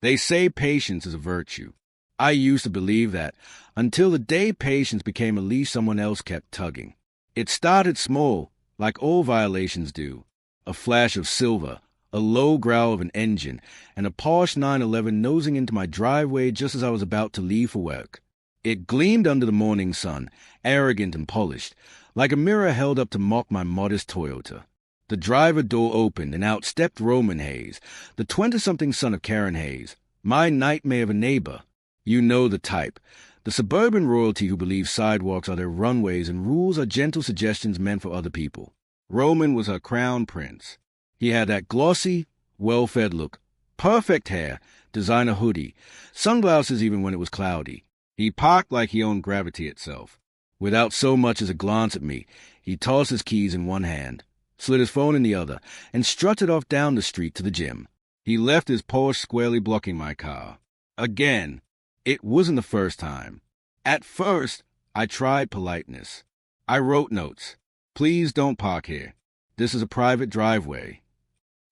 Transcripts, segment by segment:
They say patience is a virtue. I used to believe that, until the day patience became a leash someone else kept tugging. It started small, like all violations do. A flash of silver, a low growl of an engine, and a Porsche 911 nosing into my driveway just as I was about to leave for work. It gleamed under the morning sun, arrogant and polished, like a mirror held up to mock my modest Toyota. The driver door opened, and out stepped Roman Hayes, the 20-something son of Karen Hayes, my nightmare of a neighbor. You know the type. The suburban royalty who believes sidewalks are their runways and rules are gentle suggestions meant for other people. Roman was her crown prince. He had that glossy, well-fed look, perfect hair, designer hoodie, sunglasses even when it was cloudy. He parked like he owned gravity itself. Without so much as a glance at me, he tossed his keys in one hand, slid his phone in the other, and strutted off down the street to the gym. He left his Porsche squarely blocking my car. Again. It wasn't the first time. At first, I tried politeness. I wrote notes. Please don't park here. This is a private driveway.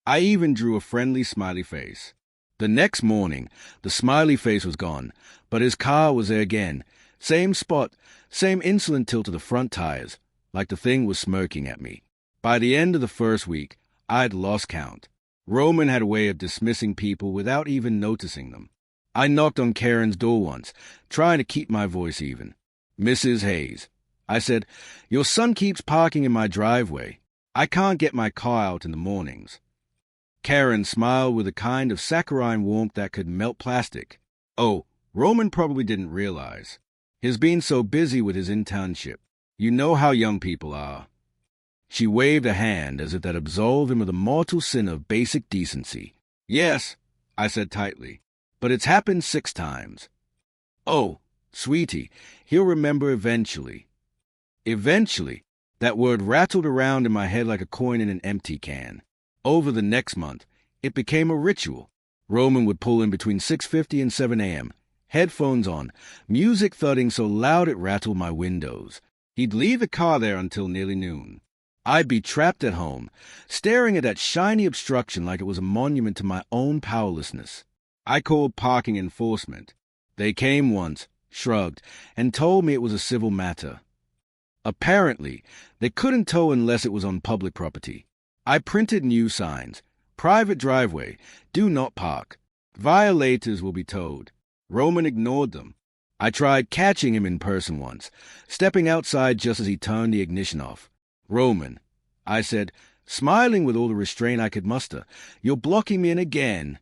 I even drew a friendly smiley face. The next morning, the smiley face was gone, but his car was there again. Same spot, same insolent tilt to the front tires, like the thing was smirking at me. By the end of the first week, I'd lost count. Roman had a way of dismissing people without even noticing them. I knocked on Karen's door once, trying to keep my voice even. Mrs. Hayes, I said, your son keeps parking in my driveway. I can't get my car out in the mornings. Karen smiled with a kind of saccharine warmth that could melt plastic. Oh, Roman probably didn't realize. He's been so busy with his internship. You know how young people are. She waved a hand as if that absolved him of the mortal sin of basic decency. Yes, I said tightly. But it's happened 6 times. Oh, sweetie, he'll remember eventually. Eventually, that word rattled around in my head like a coin in an empty can. Over the next month, it became a ritual. Roman would pull in between 6:50 and 7 a.m., headphones on, music thudding so loud it rattled my windows. He'd leave the car there until nearly noon. I'd be trapped at home, staring at that shiny obstruction like it was a monument to my own powerlessness. I called parking enforcement. They came once, shrugged, and told me it was a civil matter. Apparently, they couldn't tow unless it was on public property. I printed new signs. Private driveway. Do not park. Violators will be towed. Roman ignored them. I tried catching him in person once, stepping outside just as he turned the ignition off. Roman, I said, smiling with all the restraint I could muster, you're blocking me in again.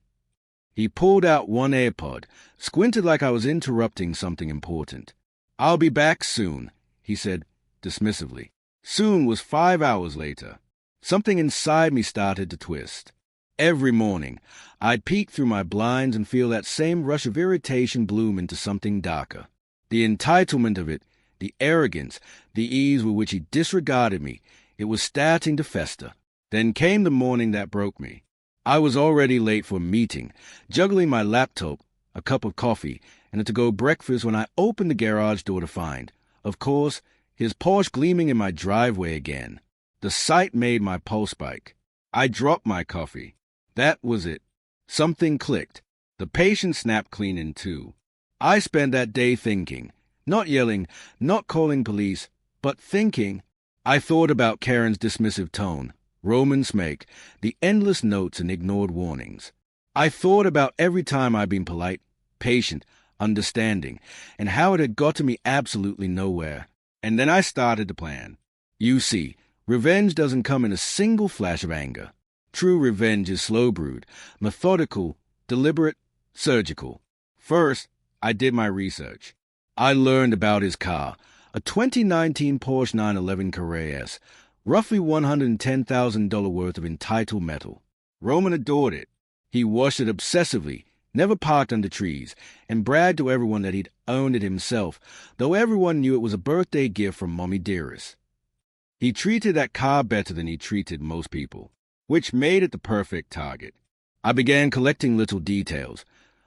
He pulled out one AirPod, squinted like I was interrupting something important. I'll be back soon, he said dismissively. Soon was 5 hours later. Something inside me started to twist. Every morning, I'd peek through my blinds and feel that same rush of irritation bloom into something darker. The entitlement of it, the arrogance, the ease with which he disregarded me, it was starting to fester. Then came the morning that broke me. I was already late for a meeting, juggling my laptop, a cup of coffee, and a to-go breakfast when I opened the garage door to find, of course, his Porsche gleaming in my driveway again. The sight made my pulse spike. I dropped my coffee. That was it. Something clicked. The patience snapped clean in two. I spent that day thinking, not yelling, not calling police, but thinking. I thought about Karen's dismissive tone, Roman's make, the endless notes and ignored warnings. I thought about every time I'd been polite, patient, understanding, and how it had gotten me absolutely nowhere. And then I started to plan. You see, revenge doesn't come in a single flash of anger. True revenge is slow-brewed, methodical, deliberate, surgical. First, I did my research. I learned about his car, a 2019 Porsche 911 Carrera S, roughly $110,000 worth of entitled metal. Roman adored it. He washed it obsessively, never parked under trees, and bragged to everyone that he'd owned it himself, though everyone knew it was a birthday gift from Mommy Dearest. He treated that car better than he treated most people, which made it the perfect target. I began collecting little details,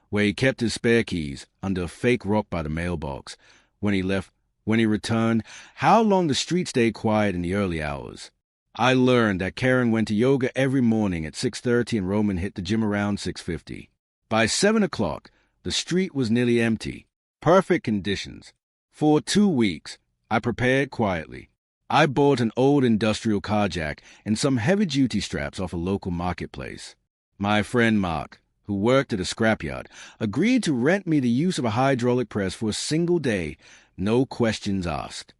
where he kept his spare keys, under a fake rock by the mailbox, when he left, when he returned, how long the street stayed quiet in the early hours. I learned that Karen went to yoga every morning at 6:30 and Roman hit the gym around 6:50. By 7 o'clock, the street was nearly empty. Perfect conditions. For 2 weeks, I prepared quietly. I bought an old industrial car jack and some heavy-duty straps off a local marketplace. My friend Mark, who worked at a scrapyard, agreed to rent me the use of a hydraulic press for a single day, no questions asked.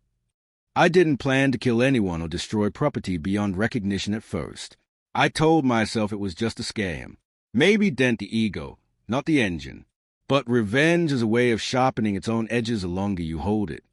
I didn't plan to kill anyone or destroy property beyond recognition at first. I told myself it was just a scam. Maybe dent the ego, not the engine. But revenge is a way of sharpening its own edges the longer you hold it.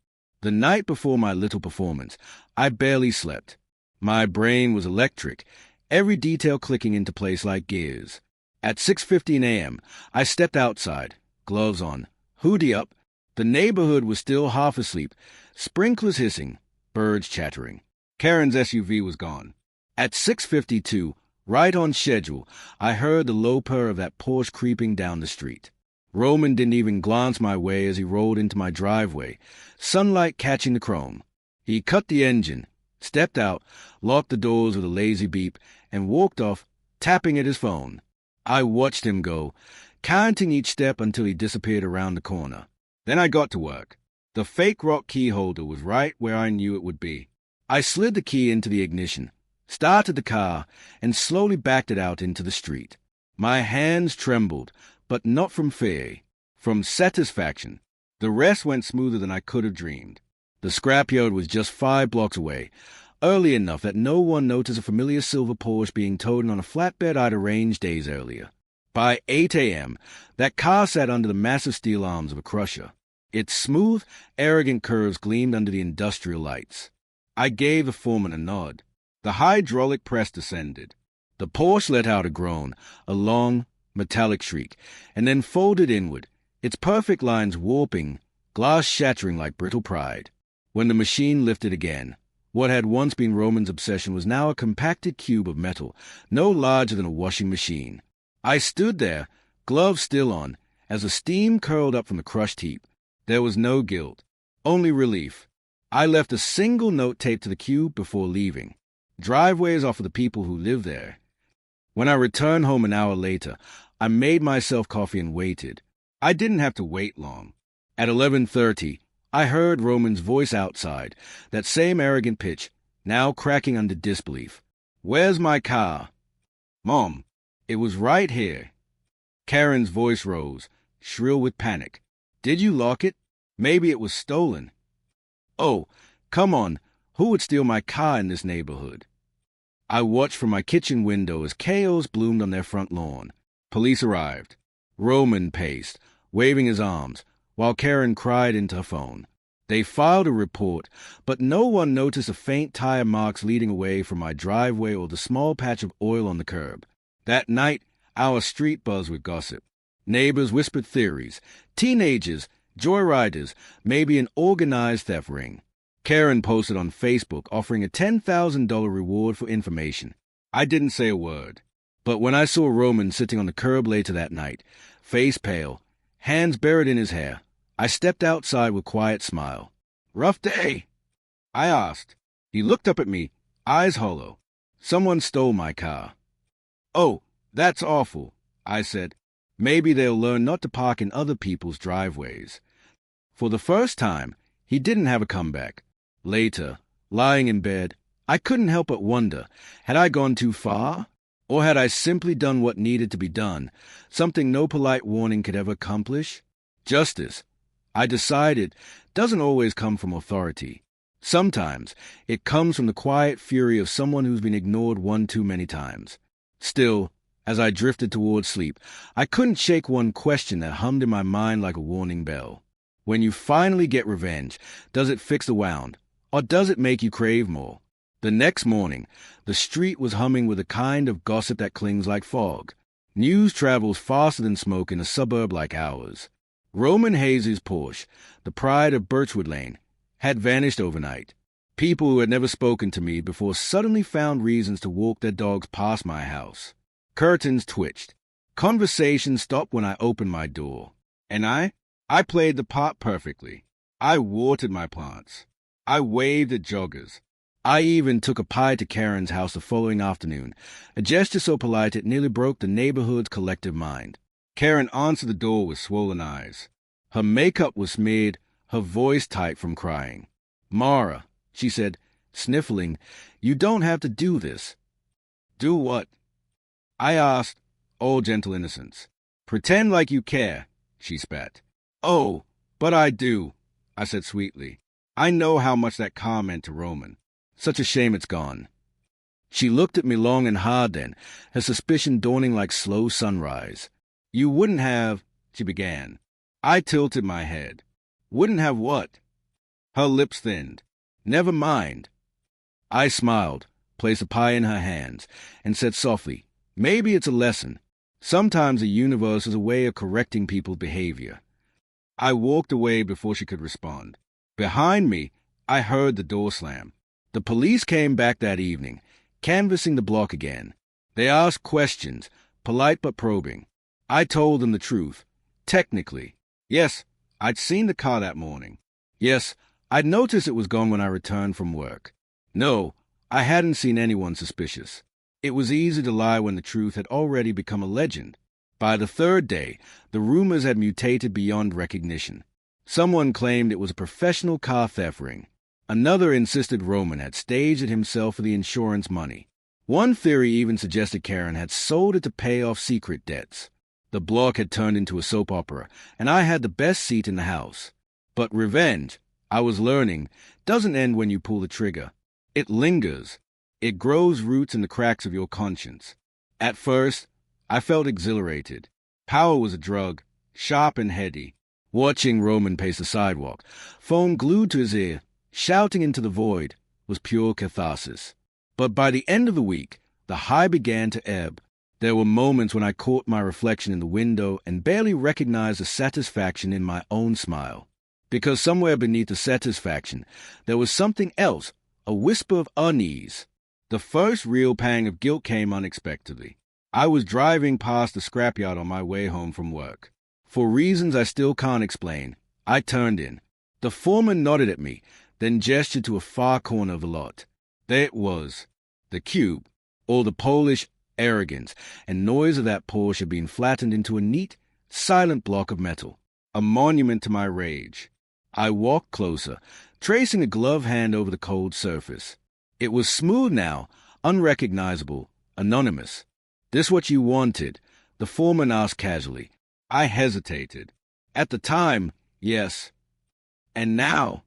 The night before my little performance, I barely slept. My brain was electric, every detail clicking into place like gears. At 6:15 a.m., I stepped outside, gloves on, hoodie up. The neighborhood was still half asleep, sprinklers hissing, birds chattering. Karen's SUV was gone. At 6:52, right on schedule, I heard the low purr of that Porsche creeping down the street. Roman didn't even glance my way as he rolled into my driveway, sunlight catching the chrome. He cut the engine, stepped out, locked the doors with a lazy beep, and walked off, tapping at his phone. I watched him go, counting each step until he disappeared around the corner. Then I got to work. The fake rock key holder was right where I knew it would be. I slid the key into the ignition, started the car, and slowly backed it out into the street. My hands trembled, but not from fear, from satisfaction. The rest went smoother than I could have dreamed. The scrapyard was just 5 blocks away, early enough that no one noticed a familiar silver Porsche being towed on a flatbed I'd arranged days earlier. By 8 a.m., that car sat under the massive steel arms of a crusher. Its smooth, arrogant curves gleamed under the industrial lights. I gave the foreman a nod. The hydraulic press descended. The Porsche let out a groan, a long, metallic shriek, and then folded inward, its perfect lines warping, glass shattering like brittle pride. When the machine lifted again, what had once been Roman's obsession was now a compacted cube of metal, no larger than a washing machine. I stood there, gloves still on, as the steam curled up from the crushed heap. There was no guilt, only relief. I left a single note taped to the cube before leaving. Driveways are for the people who live there. When I returned home an hour later, I made myself coffee and waited. I didn't have to wait long. At 11:30, I heard Roman's voice outside, that same arrogant pitch, now cracking under disbelief. "Where's my car?" "Mom, it was right here." Karen's voice rose, shrill with panic. "Did you lock it? Maybe it was stolen." "Oh, come on, who would steal my car in this neighborhood?" I watched from my kitchen window as chaos bloomed on their front lawn. Police arrived. Roman paced, waving his arms, while Karen cried into her phone. They filed a report, but no one noticed the faint tire marks leading away from my driveway or the small patch of oil on the curb. That night, our street buzzed with gossip. Neighbors whispered theories. Teenagers, joyriders, maybe an organized theft ring. Karen posted on Facebook offering a $10,000 reward for information. I didn't say a word. But when I saw Roman sitting on the curb later that night, face pale, hands buried in his hair, I stepped outside with a quiet smile. "Rough day?" I asked. He looked up at me, eyes hollow. "Someone stole my car." "Oh, that's awful," I said. "Maybe they'll learn not to park in other people's driveways." For the first time, he didn't have a comeback. Later, lying in bed, I couldn't help but wonder, had I gone too far? Or had I simply done what needed to be done, something no polite warning could ever accomplish? Justice, I decided, doesn't always come from authority. Sometimes it comes from the quiet fury of someone who's been ignored one too many times. Still, as I drifted towards sleep, I couldn't shake one question that hummed in my mind like a warning bell. When you finally get revenge, does it fix the wound, or does it make you crave more? The next morning, the street was humming with a kind of gossip that clings like fog. News travels faster than smoke in a suburb like ours. Roman Hayes' Porsche, the pride of Birchwood Lane, had vanished overnight. People who had never spoken to me before suddenly found reasons to walk their dogs past my house. Curtains twitched. Conversation stopped when I opened my door. And I played the part perfectly. I watered my plants. I waved at joggers. I even took a pie to Karen's house the following afternoon, a gesture so polite it nearly broke the neighborhood's collective mind. Karen answered the door with swollen eyes. Her makeup was smeared, her voice tight from crying. "Mara," she said, sniffling, "you don't have to do this." "Do what?" I asked, all gentle innocence. "Pretend like you care," she spat. "Oh, but I do," I said sweetly. I know how much that car meant to Roman. Such a shame it's gone. She looked at me long and hard then, her suspicion dawning like slow sunrise. "You wouldn't have," she began. I tilted my head. "Wouldn't have what?" Her lips thinned. "Never mind." I smiled, placed a pie in her hands, and said softly, "Maybe it's a lesson. Sometimes the universe is a way of correcting people's behavior." I walked away before she could respond. Behind me, I heard the door slam. The police came back that evening, canvassing the block again. They asked questions, polite but probing. I told them the truth. Technically. Yes, I'd seen the car that morning. Yes, I'd noticed it was gone when I returned from work. No, I hadn't seen anyone suspicious. It was easy to lie when the truth had already become a legend. By the third day, the rumors had mutated beyond recognition. Someone claimed it was a professional car theft ring. Another insisted Roman had staged it himself for the insurance money. One theory even suggested Karen had sold it to pay off secret debts. The block had turned into a soap opera, and I had the best seat in the house. But revenge, I was learning, doesn't end when you pull the trigger. It lingers. It grows roots in the cracks of your conscience. At first, I felt exhilarated. Power was a drug, sharp and heady. Watching Roman pace the sidewalk, phone glued to his ear, shouting into the void, was pure catharsis. But by the end of the week, the high began to ebb. There were moments when I caught my reflection in the window and barely recognized the satisfaction in my own smile. Because somewhere beneath the satisfaction, there was something else, a whisper of unease. The first real pang of guilt came unexpectedly. I was driving past the scrapyard on my way home from work. For reasons I still can't explain, I turned in. The foreman nodded at me, then gestured to a far corner of the lot. There it was, the cube, all the Polish arrogance and noise of that Porsche being flattened into a neat, silent block of metal, a monument to my rage. I walked closer, tracing a glove hand over the cold surface. It was smooth now, unrecognizable, anonymous. "This what you wanted?" the foreman asked casually. I hesitated. At the time, yes. And now?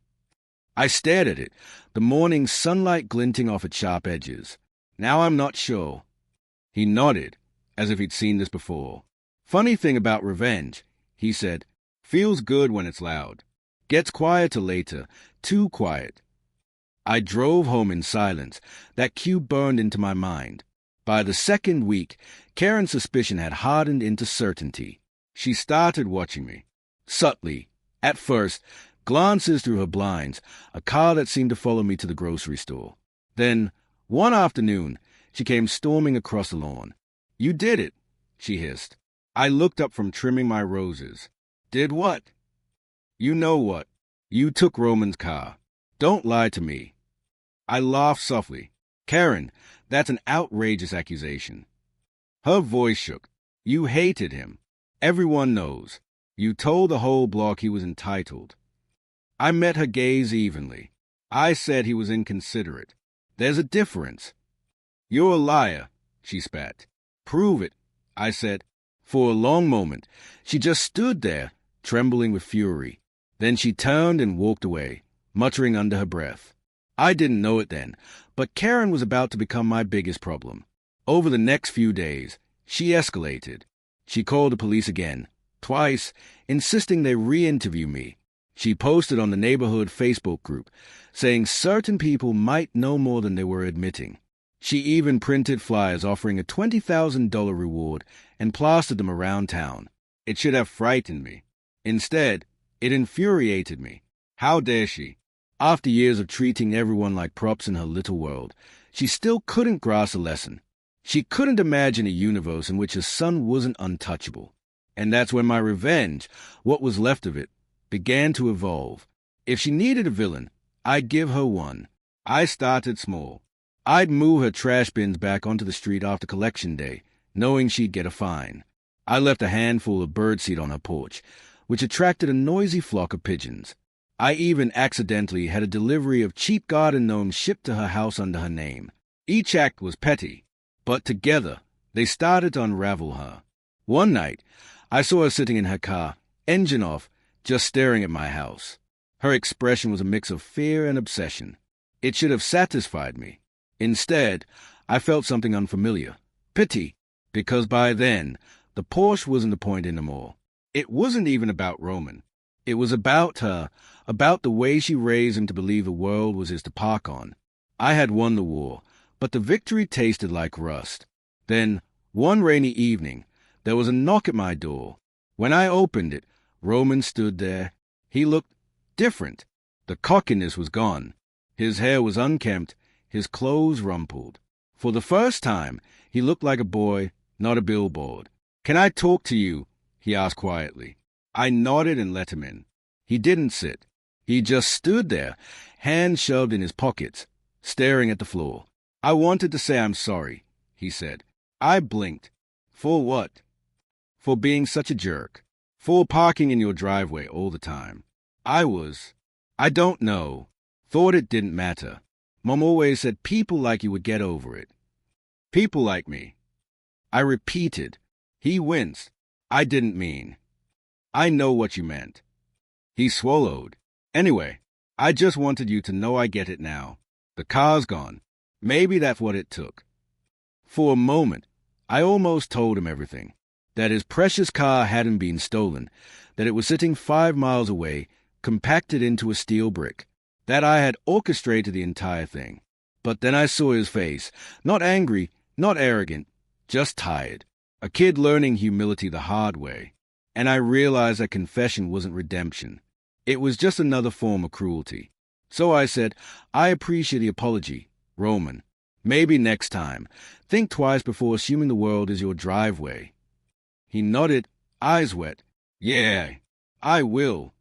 I stared at it, the morning sunlight glinting off its sharp edges. "Now I'm not sure." He nodded, as if he'd seen this before. "Funny thing about revenge," he said. "Feels good when it's loud. Gets quieter later, too quiet." I drove home in silence. That cue burned into my mind. By the second week, Karen's suspicion had hardened into certainty. She started watching me. Subtly, at first, glances through her blinds, a car that seemed to follow me to the grocery store. Then, one afternoon, she came storming across the lawn. "You did it," she hissed. I looked up from trimming my roses. "Did what?" "You know what. You took Roman's car. Don't lie to me." I laughed softly. "Karen, that's an outrageous accusation." Her voice shook. "You hated him. Everyone knows. You told the whole block he was entitled." I met her gaze evenly. I said he was inconsiderate. "There's a difference." "You're a liar," she spat. "Prove it," I said. For a long moment, she just stood there, trembling with fury. Then she turned and walked away, muttering under her breath. I didn't know it then, but Karen was about to become my biggest problem. Over the next few days, she escalated. She called the police again, twice, insisting they re-interview me. She posted on the neighborhood Facebook group, saying certain people might know more than they were admitting. She even printed flyers offering a $20,000 reward and plastered them around town. It should have frightened me. Instead, it infuriated me. How dare she? After years of treating everyone like props in her little world, she still couldn't grasp a lesson. She couldn't imagine a universe in which her son wasn't untouchable. And that's when my revenge, what was left of it, began to evolve. If she needed a villain, I'd give her one. I started small. I'd move her trash bins back onto the street after collection day, knowing she'd get a fine. I left a handful of birdseed on her porch, which attracted a noisy flock of pigeons. I even accidentally had a delivery of cheap garden gnomes shipped to her house under her name. Each act was petty, but together they started to unravel her. One night, I saw her sitting in her car, engine off, just staring at my house. Her expression was a mix of fear and obsession. It should have satisfied me. Instead, I felt something unfamiliar. Pity, because by then, the Porsche wasn't the point anymore. It wasn't even about Roman. It was about her, about the way she raised him to believe the world was his to park on. I had won the war, but the victory tasted like rust. Then, one rainy evening, there was a knock at my door. When I opened it, Roman stood there. He looked different. The cockiness was gone. His hair was unkempt, his clothes rumpled. For the first time, he looked like a boy, not a billboard. "Can I talk to you?" he asked quietly. I nodded and let him in. He didn't sit. He just stood there, hands shoved in his pockets, staring at the floor. "I wanted to say I'm sorry," he said. I blinked. "For what?" "For being such a jerk. For parking in your driveway all the time." I don't know. Thought it didn't matter. Mom always said people like you would get over it. People like me. I repeated. He winced. "I didn't mean." "I know what you meant." He swallowed. "Anyway, I just wanted you to know I get it now. The car's gone. Maybe that's what it took." For a moment, I almost told him everything. That his precious car hadn't been stolen, that it was sitting 5 miles away, compacted into a steel brick, that I had orchestrated the entire thing. But then I saw his face, not angry, not arrogant, just tired. A kid learning humility the hard way. And I realized that confession wasn't redemption. It was just another form of cruelty. So I said, "I appreciate the apology, Roman. Maybe next time, think twice before assuming the world is your driveway." He nodded, eyes wet. "Yeah, I will."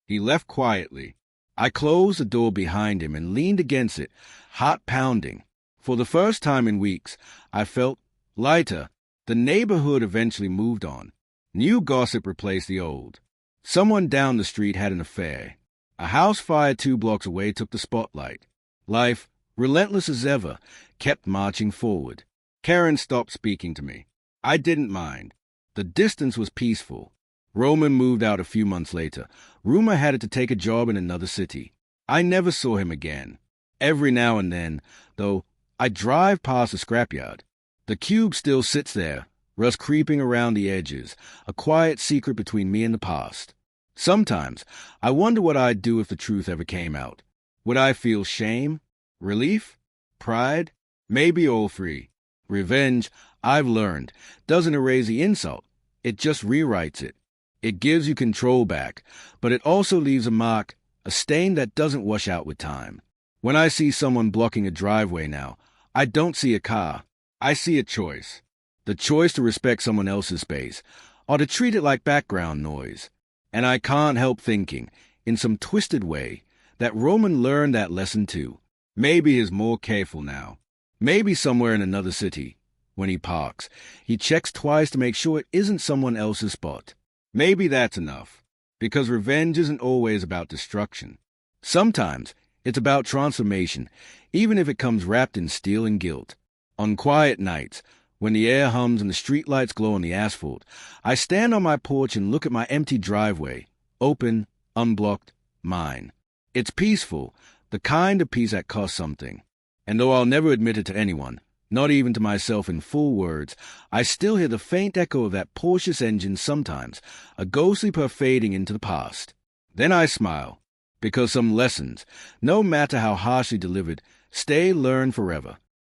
He left quietly. I closed the door behind him and leaned against it, heart pounding. For the first time in weeks, I felt lighter. The neighborhood eventually moved on. New gossip replaced the old. Someone down the street had an affair. A house fire 2 blocks away took the spotlight. Life, relentless as ever, kept marching forward. Karen stopped speaking to me. I didn't mind. The distance was peaceful. Roman moved out a few months later. Rumor had it to take a job in another city. I never saw him again. Every now and then, though, I drive past the scrapyard. The cube still sits there, rust creeping around the edges, a quiet secret between me and the past. Sometimes, I wonder what I'd do if the truth ever came out. Would I feel shame? Relief? Pride? Maybe all 3. Revenge, I've learned, doesn't erase the insult. It just rewrites it. It gives you control back, but it also leaves a mark, a stain that doesn't wash out with time. When I see someone blocking a driveway now, I don't see a car. I see a choice. The choice to respect someone else's space, or to treat it like background noise. And I can't help thinking, in some twisted way, that Roman learned that lesson too. Maybe he's more careful now. Maybe somewhere in another city, when he parks, he checks twice to make sure it isn't someone else's spot. Maybe that's enough, because revenge isn't always about destruction. Sometimes it's about transformation, even if it comes wrapped in steel and guilt. On quiet nights, when the air hums and the streetlights glow on the asphalt, I stand on my porch and look at my empty driveway, open, unblocked, mine. It's peaceful, the kind of peace that costs something. And though I'll never admit it to anyone, not even to myself in full words, I still hear the faint echo of that Porsche's engine sometimes, a ghostly puff fading into the past. Then I smile, because some lessons, no matter how harshly delivered, stay learned forever.